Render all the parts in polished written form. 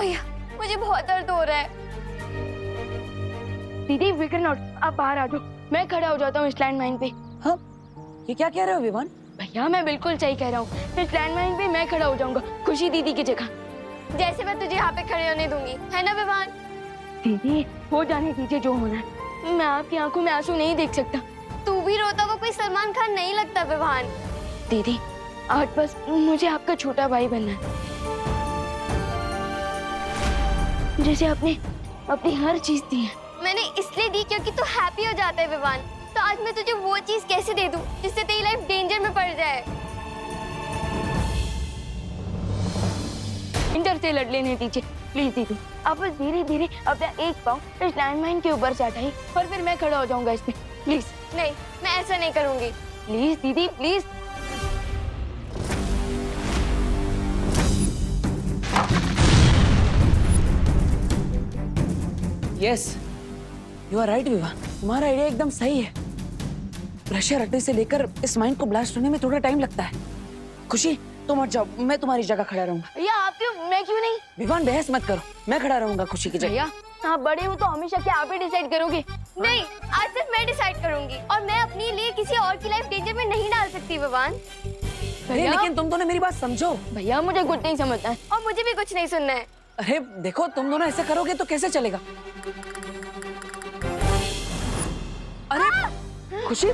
भैया मुझे बहुत दर्द हो रहा है। दीदी फिकर नॉट, आप बाहर आ जाओ, मैं खड़ा हो जाता हूँ इस लैंडमाइन पे। हाँ, ये क्या कह रहे हो विवान? भैया मैं बिल्कुल सही कह रहा हूँ, इस लैंडमाइन पे मैं खड़ा हो जाऊंगा खुशी दीदी की जगह। जैसे मैं तुझे यहाँ पे खड़े होने दूंगी, है ना विवान? दीदी हो जाने दीजिए जो होना है, मैं आपकी आंखों में आंसू नहीं देख सकता। तू भी रोता हुआ कोई सलमान खान नहीं लगता विवान। दीदी आज बस मुझे आपका छोटा भाई बनना है, जैसे आपने अपनी हर चीज दी है। मैंने इसलिए दी क्योंकि तू हैप्पी हो जाता है विवान। तो आज मैं तुझे वो चीज कैसे दे दूं जिससे तेरी लाइफ डेंजर में पड़ जाए? इंटर से लड़ लेने दीजिए प्लीज दीदी। आप बस धीरे धीरे अपना एक पाँव इस लैंडमाइन के ऊपर से हटाइए और फिर मैं खड़ा हो जाऊंगा इसमें, प्लीज। नहीं, मैं ऐसा नहीं करूंगी। प्लीज दीदी please. Yes, you are right Vivaan, तुम्हारा आइडिया एकदम सही है। प्रेशर हटने से लेकर इस माइंड को ब्लास्ट होने में थोड़ा टाइम लगता है। खुशी तुम हट जाओ, मैं तुम्हारी जगह खड़ा रहूंगा। भैया आप क्यों, मैं क्यों नहीं? विवान बहस मत करो, मैं खड़ा रहूंगा खुशी की जगह। भैया आप बड़े हो तो हमेशा क्या आप ही डिसाइड करोगे? नहीं, आज सिर्फ मैं डिसाइड करूंगी और मैं अपने लिए किसी और की लाइफ डेंजर में नहीं डाल सकती विवान। अरे लेकिन तुम दोनों मेरी बात समझो। भैया मुझे कुछ नहीं समझना है और मुझे भी कुछ नहीं सुनना है। अरे देखो, तुम दोनों ऐसे करोगे तो कैसे चलेगा? अरे खुशी,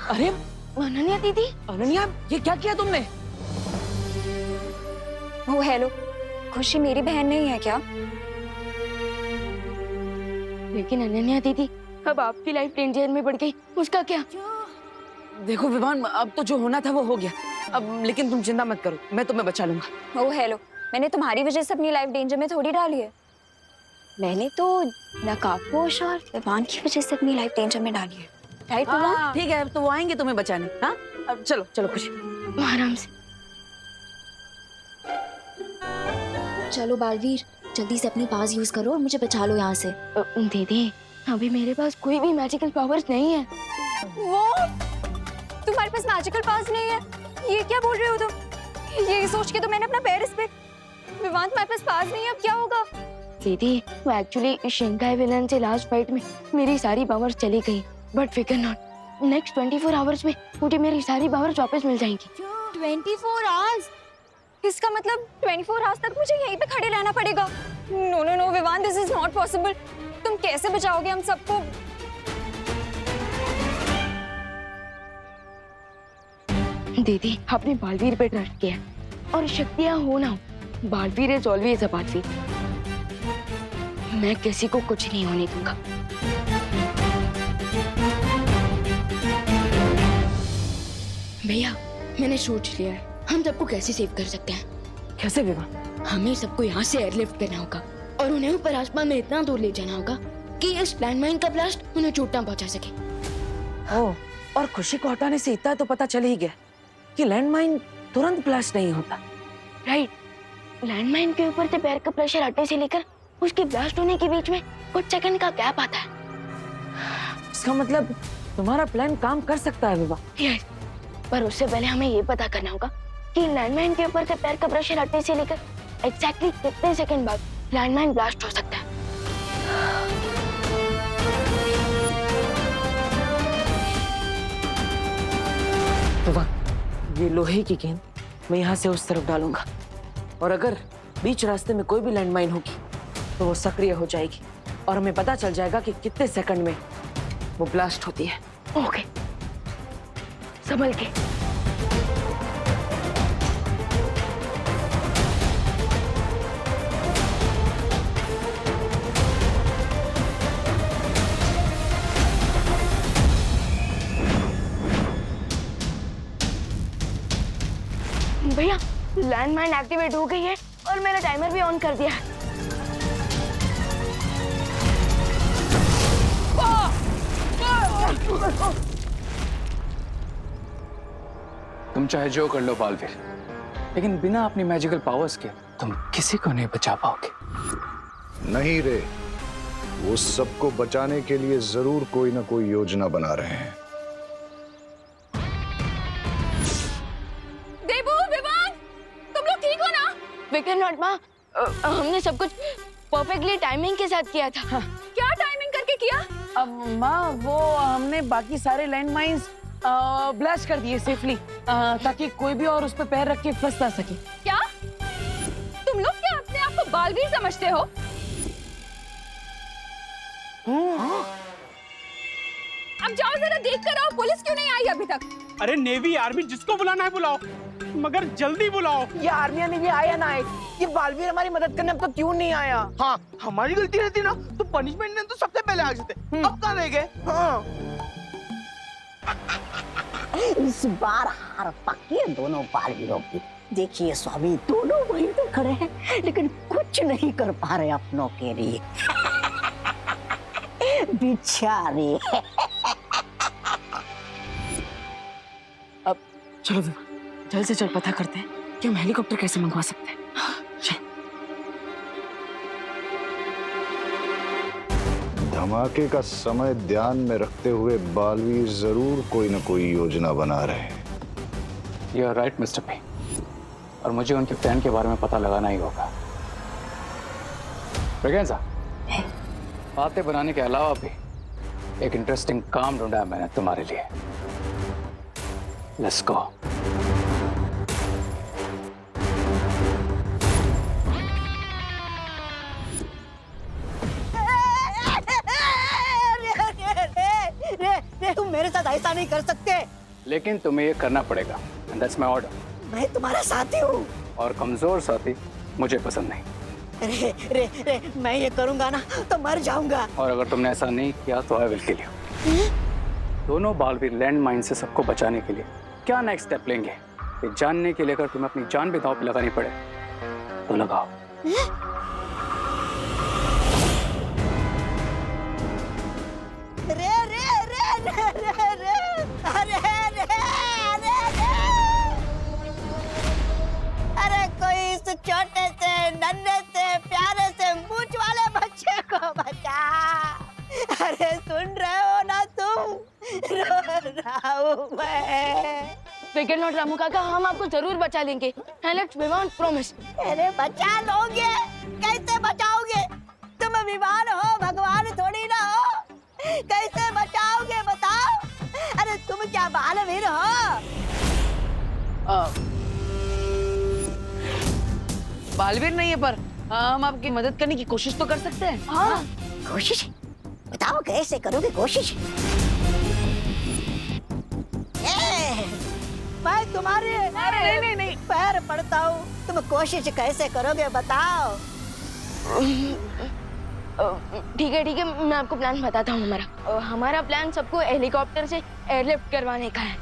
अरे अनन्या दीदी। अनन्या ये क्या किया तुमने? ओ हेलो, खुशी मेरी बहन नहीं है क्या? लेकिन अनन्या दीदी अब आपकी लाइफ डेंजर में पड़ गई, उसका क्या? देखो विवान, अब तो जो होना था वो हो गया अब, लेकिन तुम चिंता मत करो, मैं तुम्हें बचा लूंगा। ओ हेलो, मैंने तुम्हारी वजह से अपनी लाइफ डेंजर में थोड़ी डाली है। मैंने तो नकाबपोश और विवान की वजह से अपनी लाइफ डेंजर में डाली है, राइट विवान? ठीक है, अब तो वो आएंगे तुम्हें बचाने। हाँ अब चलो चलो खुशी, आराम से। चलो बालवीर, जल्दी से अपनी पास यूज करो और मुझे बचा लो यहाँ से। दीदी अभी मेरे पास कोई भी मैजिकल पावर्स नहीं है। वो तुम्हारे पास मैजिकल पास नहीं है? ये क्या बोल रहे हो तुम? ये सोच के तो मैंने अपना पैर इस पे। विवान तुम्हारे पास पास नहीं है, अब क्या होगा? दीदी वो एक्चुअली शिंकाई विलन से लास्ट फाइट में मेरी सारी पावर्स चली गई, बट फिकर नॉट, नेक्स्ट 24 आवर्स में मुझे मेरी सारी पावर्स वापस मिल जाएंगी। 24 आवर्स? इसका मतलब 24 आवर्स तक मुझे यहीं पे खड़े रहना पड़ेगा? No no no Vivaan, this is not possible. तुम कैसे बचाओगे हम सबको? दीदी आपने बालवीर पे ट्रस्ट किया और शक्तियां हो ना हो, Baalveer is always a Baalveer. मैं किसी को कुछ नहीं होने दूंगा। भैया मैंने सोच लिया है, हम सबको कैसे सेव कर सकते हैं। कैसे विवान? हमें सबको यहाँ से एयरलिफ्ट करना होगा और उन्हें ऊपर आसमान में इतना दूर ले जाना होगा कि इस लैंडमाइन का ब्लास्ट उन्हें चोट ना पहुंचा सके। ओह, और खुशी को हटाने से इतना तो पता चल ही गया कि लैंडमाइन तुरंत ब्लास्ट नहीं होता। राइट, लैंडमाइन के ऊपर से पैर का प्रेशर हटने से लेकर उसके ब्लास्ट होने के बीच में कुछ सेकंड का गैप आता है। इसका मतलब तुम्हारा प्लान काम कर सकता है विवान। यस, पर उससे पहले हमें ये पता करना होगा कि लैंडमाइन के ऊपर से पैर का प्रेशर हटने से लेकर एग्जैक्टली कितने सेकंड बाद लैंडमाइन ब्लास्ट हो सकता है। विवान, ये लोहे की गेंद मैं यहाँ से उस तरफ डालूंगा और अगर बीच रास्ते में कोई भी लैंडमाइन होगी तो वो सक्रिय हो जाएगी और हमें पता चल जाएगा कि कितने सेकंड में वो ब्लास्ट होती है। ओके, संभल के। भैया लैंडमाइन एक्टिवेट हो गई है और मैंने टाइमर भी ऑन कर दिया है। तुम चाहे जो कर लो बालवीर, लेकिन बिना अपनी मैजिकल पावर्स के तुम किसी को नहीं बचा पाओगे। नहीं रे, वो सबको बचाने के लिए जरूर कोई ना कोई योजना बना रहे हैं। देबू, विवान, तुम लोग ठीक हो ना? फिकर नॉट माँ, हमने सब कुछ परफेक्टली टाइमिंग के साथ किया था। क्या टाइमिंग करके किया? अब माँ वो हमने बाकी सारे लैंड माइंस ब्लास्ट कर दिए सेफली, ताकि कोई भी और उस पर पैर रख के फंस ना सके। क्या तुम लोग क्या अपने आप को बालवीर समझते हो? अब जाओ जरा देख कर आओ, पुलिस क्यों नहीं आई अभी तक? अरे नेवी आर्मी जिसको बुलाना है बुलाओ, मगर जल्दी बुलाओ। ये आर्मी या नेवी आया ना आए, ये बालवीर हमारी मदद करने अब तक क्यों नहीं आया? हाँ, हमारी गलती रहती ना तो पनिशमेंट ने तो सबसे पहले आ जाते। अब कहाँ रह गए? हाँ। इस बार हार पक्की है दोनों बालवीरों की। देखिए स्वामी, दोनों वहीं तो खड़े हैं लेकिन कुछ नहीं कर पा रहे अपनों के लिए। बेचारे। अब चलो जल्द से जल्द पता करते हैं कि हम हेलीकॉप्टर कैसे मंगवा सकते हैं। धमाके का समय ध्यान में रखते हुए बालवीर जरूर कोई न कोई योजना बना रहे हैं। You are right mister P, और मुझे उनके प्लान के बारे में पता लगाना ही होगा। ब्रिगेंजा, बातें बनाने के अलावा भी एक इंटरेस्टिंग काम ढूंढा है मैंने तुम्हारे लिए। Let's go. तुम मेरे साथ ऐसा नहीं कर सकते। लेकिन तुम्हें ये करना पड़ेगा, एंड दैट्स माय ऑर्डर। मैं तुम्हारा साथी हूँ। और कमजोर साथी मुझे पसंद नहीं। रे, मैं ये करूंगा ना तो मर जाऊंगा। और अगर तुमने ऐसा नहीं किया तो आई विल किल यू। दोनों बालवीर लैंड माइन से सबको बचाने के लिए क्या नेक्स्ट स्टेप लेंगे, ये जानने के लिए अगर तुम्हें अपनी जान भी दांव पे लगानी पड़े तो लगाओ। रे रे रे रे रे रे अरे रे अरे रे अरे कोई इस छोटे से नन्हे से प्यारे से मूंछ वाले बच्चे को बचा। अरे सुन रहे हो ना तुम, रो रहा हूँ मैं। फिकर नॉट रामू काका, हम आपको जरूर बचा लेंगे। Let's Vivaan promise. अरे बचा लोगे? कैसे बचाओगे? तुम विमान हो, भगवान थोड़ी ना हो। कैसे बचाओगे बताओ? अरे तुम क्या बालवीर हो? बालवीर नहीं है, पर हम आपकी मदद करने की कोशिश तो कर सकते हैं। हाँ, कोशिश बताओ कैसे करोगे कोशिश? मैं तुम्हारे नहीं पैर पड़ता हूँ, तुम कोशिश कैसे करोगे बताओ? ठीक है, मैं आपको प्लान बताता हूँ हमारा। हमारा प्लान सबको हेलीकॉप्टर से एयरलिफ्ट करवाने का है।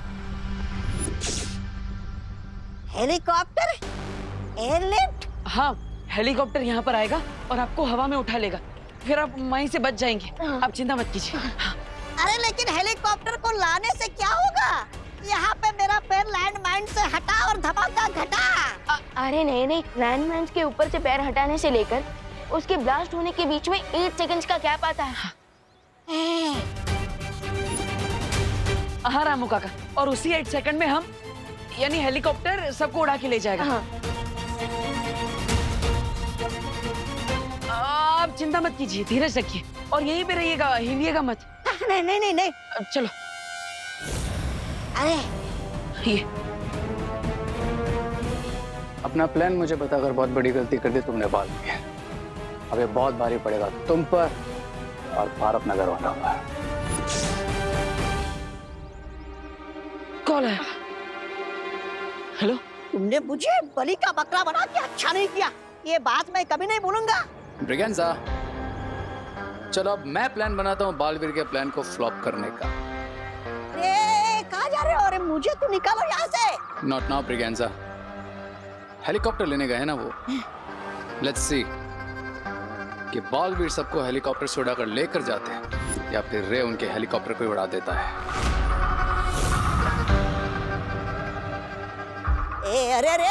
हेलीकॉप्टर? एयरलिफ्ट? हाँ, हेलीकॉप्टर यहाँ पर आएगा और आपको हवा में उठा लेगा, फिर आप वहीं से बच जाएंगे। आप चिंता मत कीजिए। अरे लेकिन हेलीकॉप्टर को लाने से क्या होगा? यहाँ पे मेरा पैर लैंडमाइन से हटा और धमाका घटा। अरे नहीं, लैंडमाइंस के ऊपर से पैर हटाने से लेकर उसके ब्लास्ट होने के बीच में 8 सेकंड्स का गैप आता है। हाँ रामू काका, और उसी 8 सेकंड में हम यानी हेलीकॉप्टर सबको उड़ा के ले जाएगा। हाँ। आप चिंता मत कीजिए, धीरज रखिए और यहीं पे रहिएगा, हिलिएगा मत। नहीं। चलो। अरे ये अपना प्लान मुझे बताकर बहुत बड़ी गलती कर दी तुमने बाल में। अब ये बहुत भारी पड़ेगा तुम पर और भारत नगर वाला होगा। कॉल है। हेलो, तुमने मुझे बलि का बकरा बना के अच्छा नहीं किया, ये बात मैं कभी नहीं भूलूंगा। ब्रिगेंजा, चलो अब मैं प्लान बनाता हूँ बालवीर के प्लान को फ्लॉप करने का। कहाँ जा रहे हो? अरे मुझे तो निकालो यहाँ से। नॉट नाउ ब्रिगेंजा, हेलीकॉप्टर लेने गए हैं ना वो। लेट्स सी कि बालवीर सबको हेलीकॉप्टर से उड़ाकर लेकर जाते हैं या फिर रे उनके हेलीकॉप्टर को उड़ा देता है। अरे रे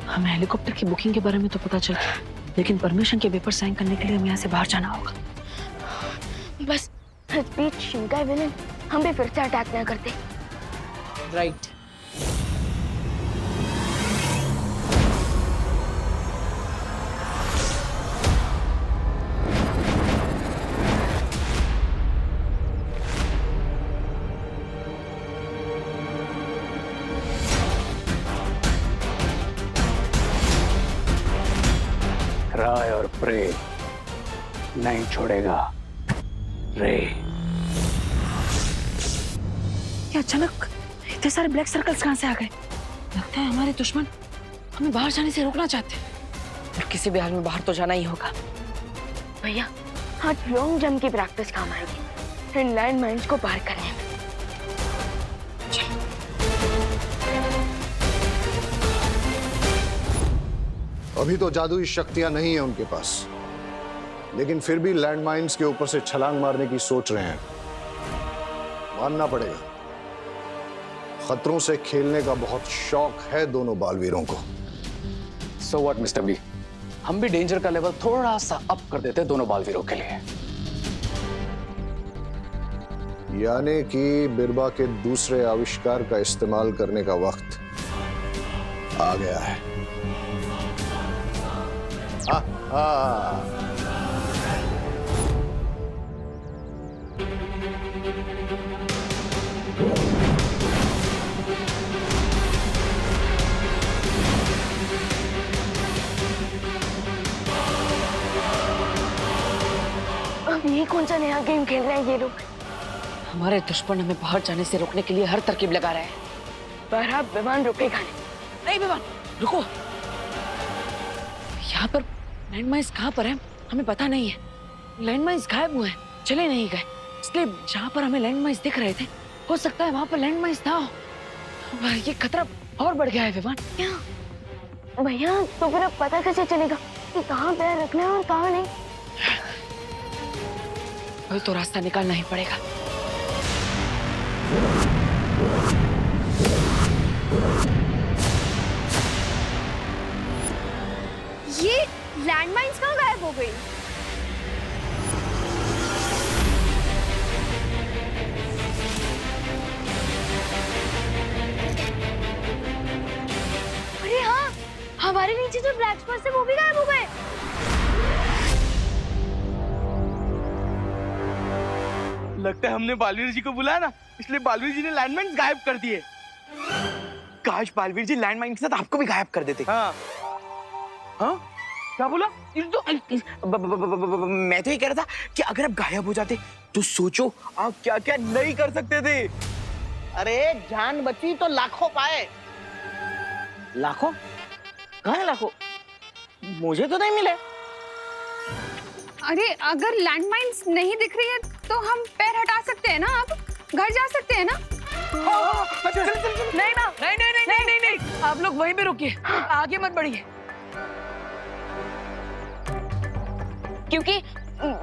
हमें हेलीकॉप्टर की बुकिंग के बारे में तो पता चल गया, लेकिन परमिशन के पेपर साइन करने के लिए हमें यहाँ से बाहर जाना होगा। बस इस बीच शिंकाई विलन हम भी फिर से अटैक ना करते। राइट। राय और प्रे नहीं छोड़ेगा रे। ये अचानक इतने सारे ब्लैक सर्कल्स कहाँ से आ गए? लगता है हमारे दुश्मन हमें बाहर जाने से रोकना चाहते हैं। और किसी भी हाल में बाहर तो जाना ही होगा। भैया आज लॉन्ग जंप की प्रैक्टिस काम आएगी इन लैंड माइन्स को पार करने में। अभी तो जादुई शक्तियां नहीं है उनके पास, लेकिन फिर भी लैंड माइन्स के ऊपर से छलांग मारने की सोच रहे हैं। मानना पड़ेगा, खतरों से खेलने का बहुत शौक है दोनों बालवीरों को। सो व्हाट मिस्टर बी, हम भी डेंजर का लेवल थोड़ा सा अप कर देते हैं दोनों बालवीरों के लिए। यानी कि बिरबा के दूसरे आविष्कार का इस्तेमाल करने का वक्त आ गया है। अब ये कौन सा नया गेम खेल रहे हैं ये लोग? हमारे दुश्मन हमें बाहर जाने से रोकने के लिए हर तरकीब लगा रहे हैं। पर अब विमान रुकेगा नहीं। नहीं विमान, रुको। यहाँ पर लैंड माइन्स कहाँ पर है हमें पता नहीं है। लैंड माइन्स गायब हुए हैं, चले नहीं गए। इसलिए जहाँ पर हमें लैंड माइन्स दिख रहे थे हो सकता है वहाँ पर लैंड माइन्स ना हो। ये खतरा और बढ़ गया है विमान। क्या भैया, तो फिर अब पता कैसे चलेगा कि कहाँ पैर रखना है और कहाँ नहीं? कोई तो रास्ता निकालना ही पड़ेगा। ये लैंडमाइंस कहाँ गायब हो गई? अरे हाँ, हमारे नीचे जो ब्लैक स्पॉट्स थे वो भी गायब हो गए। लगता है हमने बालवीर जी को बुलाया ना, इसलिए बालवीर जी ने लैंडमाइन्स गायब कर दिए। काश बालवीर जी लैंडमाइन के साथ आपको भी गायब कर देते। हाँ हाँ, क्या बोला? मैं तो ये कह रहा था कि अगर आप गायब हो जाते तो सोचो आप क्या क्या नहीं कर सकते थे। अरे जान बची तो लाखों पाए। लाखों? कहाँ है लाखों? मुझे तो नहीं मिले। अरे अगर लैंडमाइंस नहीं दिख रही है तो हम पैर हटा सकते हैं ना, अब घर जा सकते हैं ना? नहीं ना, नहीं। आप लोग वहीं पे रुकिए, आगे मत बढ़िए। क्योंकि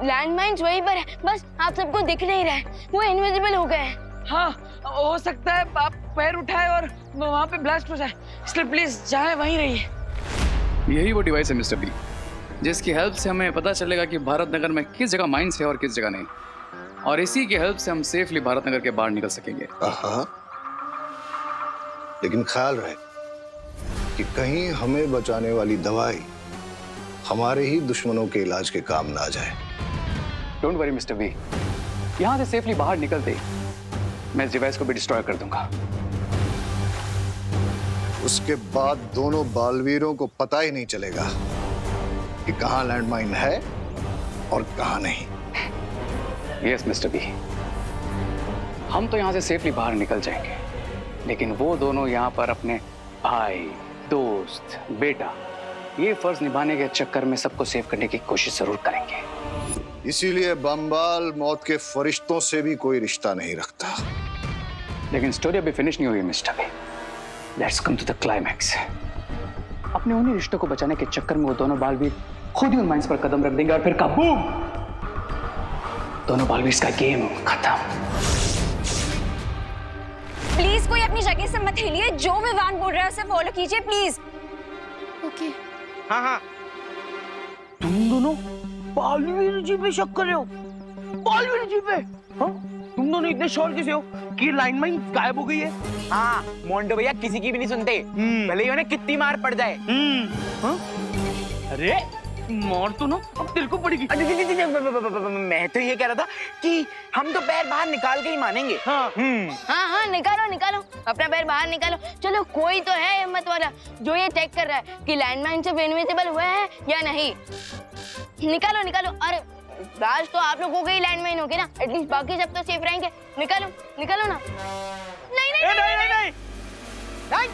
लैंड माइन्स वहीं पर है, बस आप सबको दिख नहीं रहे, वो इनविजिबल हो गए हैं। हाँ, हो सकता है आप पैर उठाए और वहाँ पे ब्लास्ट हो जाए, इसलिए प्लीज जाए वहीं रहिए। यही वो डिवाइस है मिस्टर बी, जिसकी हेल्प से हमें पता चलेगा कि भारत नगर में किस जगह माइंस है और किस जगह नहीं, और इसी की हेल्प से हम सेफली भारत नगर के बाहर निकल सकेंगे। लेकिन ख्याल रहे कि कहीं हमें बचाने वाली दवाई हमारे ही दुश्मनों के इलाज के काम ना आ जाए। डोंट वरी मिस्टर बी, यहाँ से सेफली बाहर निकलते मैं इस डिवाइस को भी डिस्ट्रॉय कर दूंगा। उसके बाद दोनों बालवीरों को पता ही नहीं चलेगा कि कहाँ लैंडमाइन है और कहाँ नहीं। यस मिस्टर बी, हम तो यहाँ से सेफली बाहर निकल जाएंगे, लेकिन वो दोनों यहाँ पर अपने भाई, दोस्त, बेटा, ये फर्ज निभाने के चक्कर में सबको सेव करने की कोशिश जरूर करेंगे। इसीलिए बम्बाल मौत के फरिश्तों से भी कोई रिश्ता नहीं रखता। लेकिन स्टोरी अभी फिनिश नहीं हुई mister B. Let's come to the climax. अपने उन्हीं रिश्तों को बचाने के चक्कर में वो दोनों बालवीर खुद ही उन माइंस पर कदम रख देंगे और फिर काबूम, दोनों बालवीर का गेम खत्म। प्लीज कोई अपनी जगह से मत हिलिए, जो विवान बोल रहा है उसे फॉलो कीजिए प्लीज। ओके। हाँ हाँ, तुम दोनों बालवीर जी पे शक कर रहे हो? बालवीर जी पे? हाँ? तुम दोनों इतने श्योर कैसे हो कि लाइन माइन गायब हो गई है? हाँ मोंटो भैया किसी की भी नहीं सुनते, भले ही उन्हें कितनी मार पड़ जाए। हाँ? अरे मार तो ना अब दिल को पड़ेगी। मैं तो ये कह रहा था कि हम तो पैर बाहर निकाल के ही मानेंगे। हाँ। हाँ हाँ, निकालो निकालो, अपना पैर बाहर निकालो। चलो कोई तो है हिम्मत वाला जो ये चेक कर रहा है कि लैंडमाइन से इनविजिबल हुआ है या नहीं। निकालो निकालो। अरे राज तो आप लोगों के ही लैंडमाइन होगी ना, एटलीस्ट बाकी सब तो सेफ रहेंगे। निकालो निकालो ना। नहीं नहीं नहीं नहीं नहीं नहीं।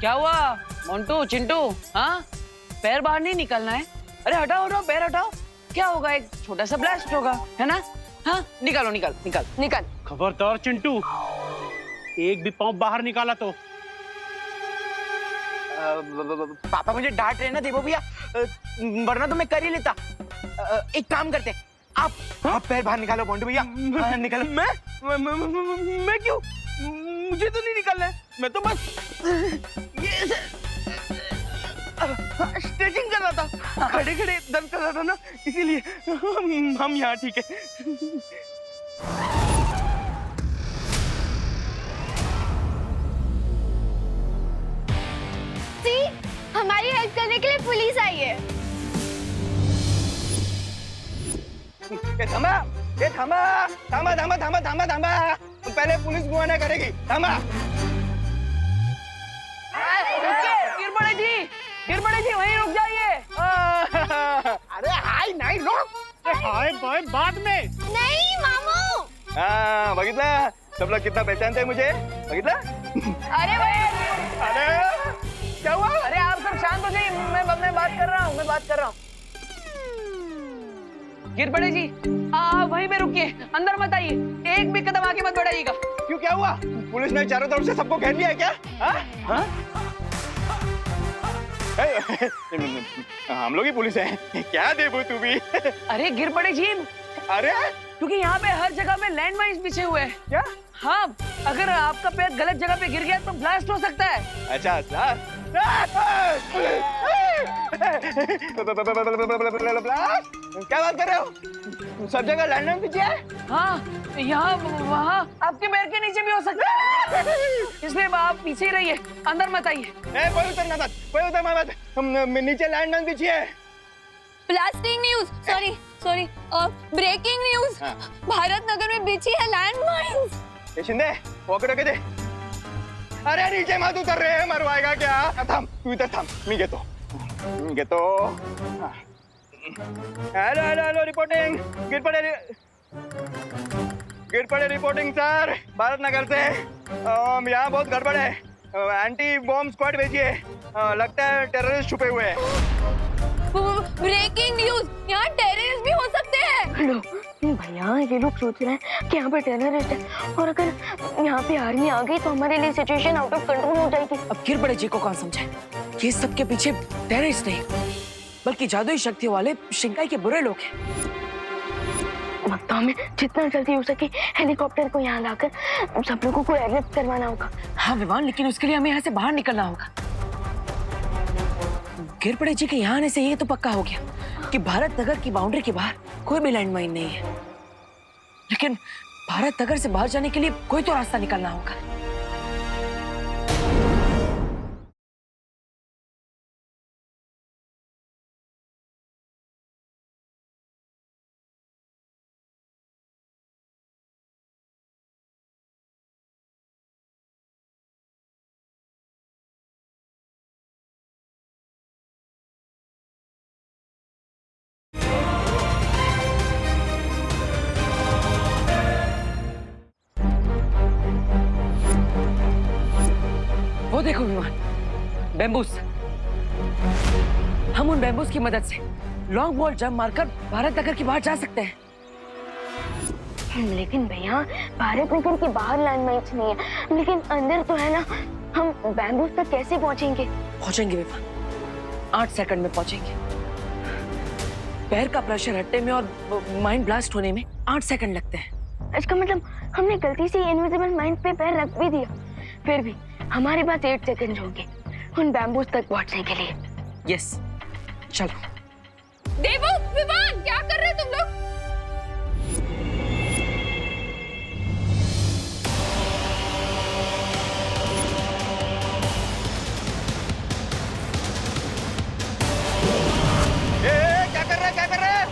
क्या हुआ मोंटू चिंटू? हाँ, पैर बाहर नहीं निकलना है? अरे हटाओ हटाओ, पैर हटाओ। क्या होगा, एक छोटा सा ब्लास्ट होगा, है ना? हाँ निकालो निकाल निकाल निकाल। खबरदार चिंटू, एक भी पाँव बाहर निकाला तो। पापा मुझे डांट रहे ना देवो भैया, वरना तो मैं कर ही लेता। एक काम करते, आप पैर बाहर निकालो मोंटू भैया। निकालो। मैं क्यों? मुझे तो नहीं निकालना है, मैं तो बस ये स्ट्रेचिंग कर रहा था, खड़े खड़े दर्द कर रहा था ना, इसीलिए हम यहाँ ठीक है। सी, हमारी हेल्प करने के लिए पुलिस आई है। थामा, ये थामा, थामा थामा थामा थामा थामा, पहले पुलिस बुआना करेगी। थामा। गिरबड़े जी वहीं रुक जाइए। अरे हाय नहीं रुक। हाय बाय बाद में। नहीं मामू। हाँ बगितला, सब लोग कितना पहचानते हैं मुझे, बगितला? अरे भाई, अरे क्या हुआ? अरे आप सब शांत हो जाइए, मैं बात कर रहा हूँ। गिरबड़े जी आप वहीं पे रुकिए, अंदर मत आइए, एक भी कदम आगे मत बढ़ाइएगा। क्यों, क्या हुआ? पुलिस ने चारों तरफ से सबको घेर लिया है क्या? हाँ? हाँ? हम लोग ही पुलिस हैं। क्या देबू तू भी? अरे गिरबड़े जी, अरे क्योंकि यहाँ पे हर जगह पे लैंडमाइंस बिछे हुए हैं। क्या? हाँ, अगर आपका पैर गलत जगह पे गिर गया तो ब्लास्ट हो सकता है। अच्छा अच्छा। क्या बात कर रहे हो? सब जगह लैंडमाइन बिछे है? हाँ, यहाँ वहाँ आपके पैर के नीचे भी हो सकता है, इसलिए आप पीछे ही रहिए, अंदर मत आइए। कोई उतरना मत, कोई उतरना मत, नीचे लैंडमाइन बिछी है। Blasting news, sorry breaking news, Bharat Nagar में बिछी है लैंडमाइंस। ये शिंदे वॉकर रखे दे। अरे नीचे मत उतर रहे हैं, मरवाएगा क्या? थांब, तू इधर थांब, मी घेतो। हेलो रिपोर्टिंग, गिरपड़े रिपोर्टिंग सर, भारत नगर से। यहाँ बहुत गड़बड़ है, एंटी बॉम्ब स्क्वाड भेजिए, लगता है टेररिस्ट छुपे हुए हैं। ब्रेकिंग न्यूज, यहाँ टेररिस्ट भी हो सकते हैं। हेलो भैया, ये लोग सोच रहे हैं कि यहाँ पे टेररिस्ट है, और अगर यहाँ पे आर्मी आ गई तो हमारे लिए सिचुएशन आउट ऑफ कंट्रोल हो जाएगी। अब गिरबड़े जी को कौन समझाए, ये सबके पीछे टेररिस्ट नहीं बल्कि जादुई शक्तियों वाले शिंकाई के बुरे लोग हैं। अब तो हमें जितना जल्दी हो सके हेलीकॉप्टर को यहाँ लाकर सब लोगों को एयरलिफ्ट करवाना होगा। हाँ विवान, लेकिन उसके लिए हमें यहाँ से बाहर निकलना होगा। गिरपड़े जी के यहाँ आने से ये तो पक्का हो गया कि भारत नगर की बाउंड्री के बाहर कोई भी लैंडमाइन नहीं है, लेकिन भारत नगर से बाहर जाने के लिए कोई तो रास्ता निकालना होगा। वो देखो विमान, बैम्बूस। हम उन बैम्बूस की मदद से लॉन्ग बॉल जंप मारकर भारत नगर के बाहर जा सकते हैं। लेकिन भैया, भारत नगर के बाहर लैंडमाइंस नहीं है, लेकिन अंदर तो है ना। हम बैम्बूस तक कैसे पहुंचेंगे? पहुंचेंगे विमान, 8 सेकंड में पहुंचेंगे। पैर का प्रेशर हटने में और माइंड ब्लास्ट होने में 8 सेकंड लगते हैं। इसका मतलब हमने गलती से इनविजिबल माइंड पे पैर रख भी दिया, फिर भी हमारे पास 8 सेकंड होंगे उन बैम्बूज तक पहुंचने के लिए। यस, चलो। देवो, विवान, क्या कर रहे हो तुम लोग? क्या कर रहा है, क्या कर रहा है?